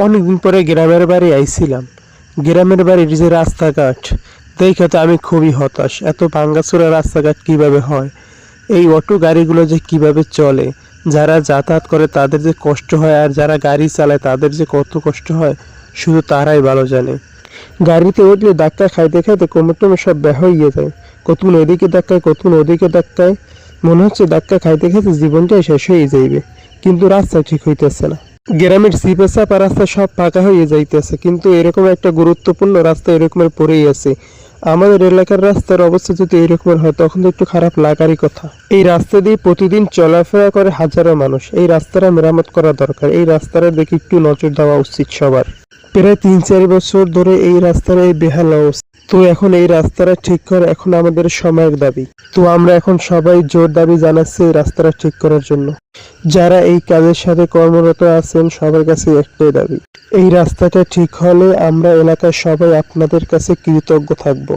অনেকদিন পরে গ্রামের বাড়ি আইছিলাম। গ্রামের বাড়ির যে রাস্তাঘাট দেখে তো আমি খুবই হতাশ। এত ভাঙ্গাচোরা রাস্তাঘাট কিভাবে হয়? এই অটো গাড়িগুলো যে কিভাবে চলে, যারা যাতায়াত করে তাদের যে কষ্ট হয়, আর যারা গাড়ি চালায় তাদের যে কত কষ্ট হয় শুধু তারাই ভালো জানে। গাড়িতে উঠলে ধাক্কা খাইতে খাইতে কোমর টোমর সব ব্যাহ হয়ে যায়। কতক্ষণ ওদিকে ধাক্কায়, কতক্ষণ ওদিকে ধাক্কায়, মনে হচ্ছে ধাক্কা খাইতে খাইতে জীবনটাই শেষ হয়ে যাইবে, কিন্তু রাস্তা ঠিক হইতেছে না। গ্রামের চিপে চাপা রাস্তা সব ফাঁকা হয়ে যাইতেছে, কিন্তু এরকম একটা গুরুত্বপূর্ণ রাস্তা এরকমের পড়েই আছে। আমাদের এলাকার রাস্তার অবস্থা যদি এরকমের হয় তখন তো একটু খারাপ লাগারই কথা। এই রাস্তা দিয়ে প্রতিদিন চলাফেরা করে হাজারো মানুষ। এই রাস্তাটা মেরামত করা দরকার। এই রাস্তাটা দেখে একটু নজর দেওয়া উচিত সবার। প্রায় 3-4 বছর ধরে এই রাস্তার এই বেহাল অবস্থা। তো এখন এই রাস্তাটা ঠিক করা এখন আমাদের সময়ের দাবি। তো আমরা এখন সবাই জোর দাবি জানাচ্ছি এই রাস্তাটা ঠিক করার জন্য। যারা এই কাজের সাথে কর্মরত আছেন সবার কাছে একটাই দাবি, এই রাস্তাটা ঠিক হলে আমরা এলাকার সবাই আপনাদের কাছে কৃতজ্ঞ থাকব।